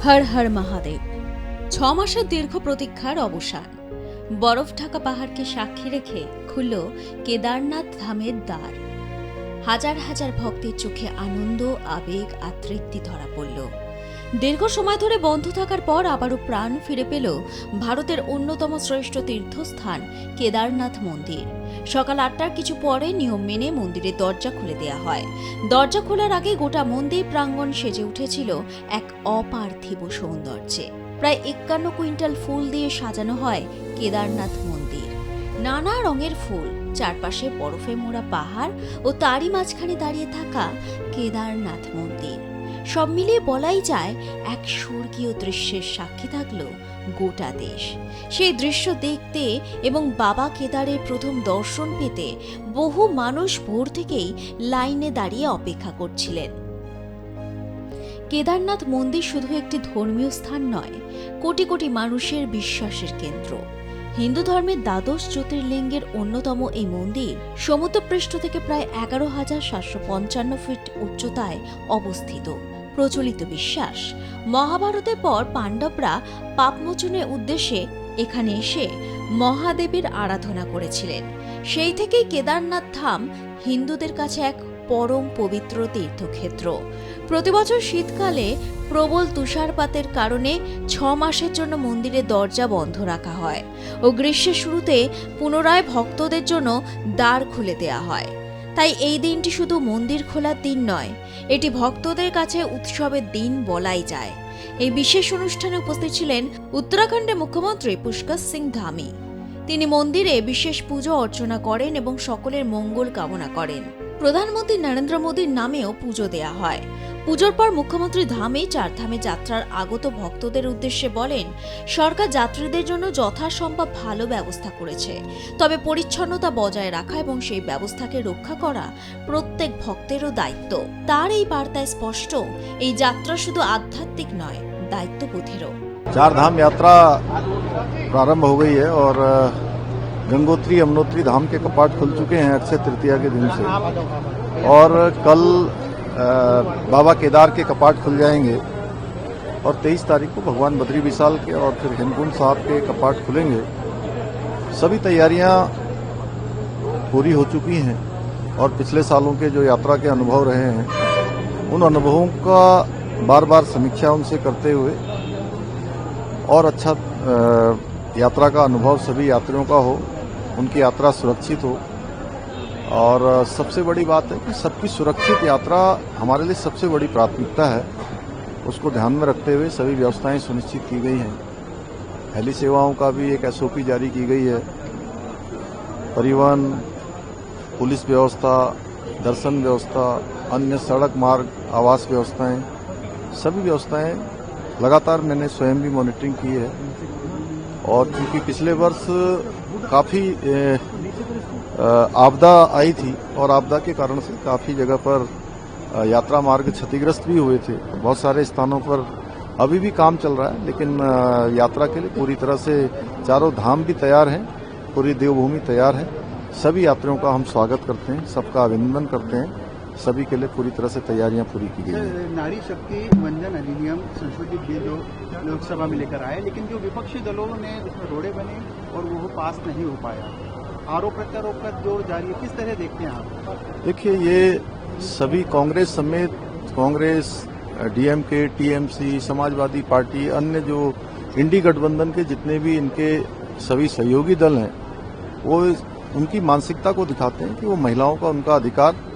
হর হর মহাদেব। 6 মাসের দীর্ঘ প্রতীক্ষার অবসান। বরফ ঢাকা পাহাড়কে সাক্ষী রেখে খুলল কেদারনাথ ধামের দ্বার। হাজার হাজার ভক্তের চোখে আনন্দ, আবেগ আর তৃপ্তি ধরা পড়ল। দীর্ঘ সময় ধরে বন্ধ থাকার পর আবারও প্রাণ ফিরে পেল ভারতের অন্যতম শ্রেষ্ঠ তীর্থস্থান কেদারনাথ মন্দির। সকাল 8টার কিছু পরে নিয়ম মেনে মন্দিরের দরজা খুলে দেয়া হয়। দরজা খোলার আগে গোটা মন্দির প্রাঙ্গণ সেজে উঠেছিল এক অপার্থিব সৌন্দর্যে। প্রায় 51 কুইন্টাল ফুল দিয়ে সাজানো হয় কেদারনাথ মন্দির। নানা রঙের ফুল, চারপাশে বরফে মোড়া পাহাড় ও তারই মাঝখানে দাঁড়িয়ে থাকা কেদারনাথ মন্দির। সব মিলিয়ে বলাই যায় এক স্বর্গীয় দৃশ্যের সাক্ষী থাকলো গোটা দেশ। সেই দৃশ্য দেখতে এবং বাবা কেদারের প্রথম দর্শন পেতে বহু মানুষ ভোর থেকেই লাইনে দাঁড়িয়ে অপেক্ষা করছিলেন। কেদারনাথ মন্দির শুধু একটি ধর্মীয় স্থান নয়, কোটি কোটি মানুষের বিশ্বাসের কেন্দ্র। হিন্দু ধর্মের দ্বাদশ জ্যোতির্লিঙ্গের অন্যতম এই মন্দির সমুদ্রপৃষ্ঠ থেকে প্রায় 11,755 ফিট উচ্চতায় অবস্থিত। প্রচলিত বিশ্বাস, মহাভারতের পর পাণ্ডবরা পাপমোচনের উদ্দেশ্যে এখানে এসে মহাদেবের আরাধনা করেছিলেন। সেই থেকেই কেদারনাথ ধাম হিন্দুদের কাছে এক পরম পবিত্র তীর্থক্ষেত্র। প্রতিবছর শীতকালে প্রবল তুষারপাতের কারণে 6 মাসের জন্য মন্দিরের দরজা বন্ধ রাখা হয় ও গ্রীষ্মের শুরুতে পুনরায় ভক্তদের জন্য দ্বার খুলে দেয়া হয়। তাই এই দিনটি শুধু মন্দির খোলার দিন নয়, এটি ভক্তদের কাছে উৎসবের দিন বলাই যায়। এই বিশেষ অনুষ্ঠানে উপস্থিত ছিলেন উত্তরাখণ্ডের মুখ্যমন্ত্রী পুষ্কর সিং ধামি। তিনি মন্দিরে বিশেষ পুজো অর্চনা করেন এবং সকলের মঙ্গল কামনা করেন। প্রধানমন্ত্রী নরেন্দ্র মোদীর নামেও পুজো দেয়া হয়। পুজোর পর মুখ্যমন্ত্রী ধামে চারধামে যাত্রার আগত ভক্তদের উদ্দেশ্যে বলেন, সরকার যাত্রীদের জন্য যথাসম্ভব ভালো ব্যবস্থা করেছে, তবে পরিচ্ছন্নতা বজায় রাখা এবং সেই ব্যবস্থাকে রক্ষা করা প্রত্যেক ভক্তেরও দায়িত্ব। তার এই বার্তায় স্পষ্ট, এই যাত্রা শুধু আধ্যাত্মিক নয়, দায়িত্ববোধেরও। चार धाम यात्रा प्रारंभ हो गई है और गंगोत्री यमुनोत्री धाम के कपाट खुल चुके हैं अक्षय तृतीया के दिन से, और कल बाबा केदार के कपाट खुल जाएंगे और 23 तारीख को भगवान बद्री विशाल के और फिर हेमकुंड साहब के कपाट खुलेंगे। सभी तैयारियां पूरी हो चुकी हैं और पिछले सालों के जो यात्रा के अनुभव रहे हैं, उन अनुभवों का बार बार समीक्षा उनसे करते हुए और अच्छा यात्रा का अनुभव सभी यात्रियों का हो, उनकी यात्रा सुरक्षित हो। और सबसे बड़ी बात है कि सबकी सुरक्षित यात्रा हमारे लिए सबसे बड़ी प्राथमिकता है। उसको ध्यान में रखते हुए सभी व्यवस्थाएं सुनिश्चित की गई हैं। हेली सेवाओं का भी एक एसओपी जारी की गई है। परिवहन, पुलिस व्यवस्था, दर्शन व्यवस्था, अन्य सड़क मार्ग, आवास व्यवस्थाएं, सभी व्यवस्थाएं लगातार मैंने स्वयं भी मॉनिटरिंग की है। और चूंकि पिछले वर्ष काफ़ी आपदा आई थी और आपदा के कारण से काफ़ी जगह पर यात्रा मार्ग क्षतिग्रस्त भी हुए थे। बहुत सारे स्थानों पर अभी भी काम चल रहा है, लेकिन यात्रा के लिए पूरी तरह से चारों धाम भी तैयार हैं, पूरी देवभूमि तैयार है। सभी यात्रियों का हम स्वागत करते हैं, सबका अभिनंदन करते हैं। सभी के लिए पूरी तरह से तैयारियां पूरी की गई हैं। नारी शक्ति वंदन अधिनियम संशोधित बिल जो लोकसभा में लेकर आए, लेकिन जो विपक्षी दलों ने उसमें रोड़े बने और वो पास नहीं हो पाया। आरोप प्रत्यारोप का जोर जारी है, किस तरह देखते हैं आप? देखिए, ये सभी कांग्रेस समेत Congress, DMK, TMC, Samajwadi party, अन्य जो इंडी गठबंधन के जितने भी इनके सभी सहयोगी दल हैं, वो उनकी मानसिकता को दिखाते हैं कि वो महिलाओं का उनका अधिकार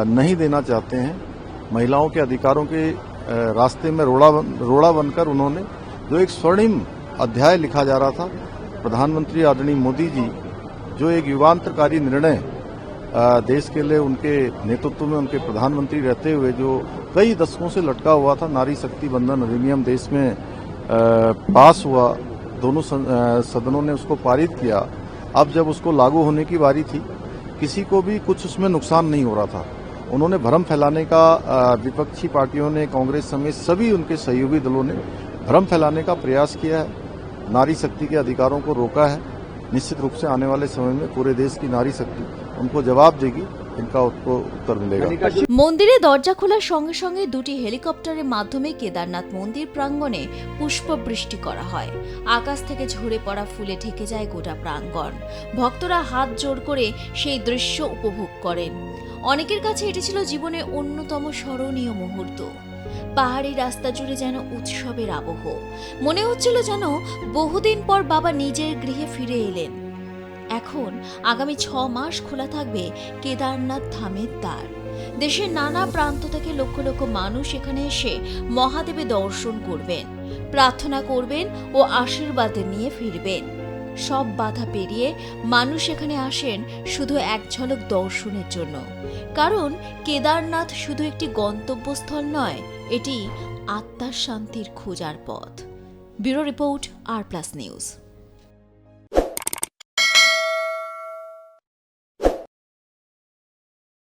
नहीं देना चाहते हैं। महिलाओं के अधिकारों के रास्ते में रोड़ा बनकर उन्होंने जो एक स्वर्णिम अध्याय लिखा जा रहा था, प्रधानमंत्री आदरणीय मोदी जी जो एक युगांतरकारी निर्णय देश के लिए उनके नेतृत्व में उनके प्रधानमंत्री रहते हुए जो कई दशकों से लटका हुआ था, नारी शक्ति वंदन अधिनियम देश में पास हुआ, दोनों सदनों ने उसको पारित किया। अब जब उसको लागू होने की बारी थी, किसी को भी कुछ उसमें नुकसान नहीं हो रहा था। उन्होंने भ्रम फैलाने का, विपक्षी पार्टियों ने, कांग्रेस समेत सभी उनके सहयोगी दलों ने भ्रम फैलाने का प्रयास किया है, नारी शक्ति के अधिकारों को रोका है। निश्चित रूप से आने वाले समय में पूरे देश की नारी शक्ति उनको जवाब देगी इनका उसको उत्तर मिलेगा। মন্দিরে দরজা খোলার সঙ্গে সঙ্গে দুটি হেলিকপ্টারের মাধ্যমে কেদারনাথ মন্দির প্রাঙ্গণে পুষ্পবৃষ্টি করা হয়। আকাশ থেকে ঝরে পড়া ফুলে ঢেকে যায় গোটা প্রাঙ্গণ। ভক্তরা হাত জোড় করে সেই দৃশ্য উপভোগ করেন। অনেকের কাছে এটি ছিল জীবনের অন্যতম স্মরণীয় মুহূর্ত। পাহাড়ি রাস্তা জুড়ে যেন উৎসবের আবহ। মনে হচ্ছিল যেন বহুদিন পর বাবা নিজের গৃহে ফিরে এলেন। এখন আগামী 6 মাস খোলা থাকবে কেদারনাথ ধামের দ্বার। দেশের নানা প্রান্ত থেকে লক্ষ লক্ষ মানুষ এখানে এসে মহাদেবের দর্শন করবেন, প্রার্থনা করবেন ও আশীর্বাদ নিয়ে ফিরবেন। সব বাধা পেরিয়ে মানুষ এখানে আসেন শুধু এক ঝলক দর্শনের জন্য। কারণ কেদারনাথ শুধু একটি গন্তব্যস্থল নয়, এটি আত্মার শান্তির খোঁজার পথ। ব্যুরো রিপোর্ট আর প্লাস নিউজ।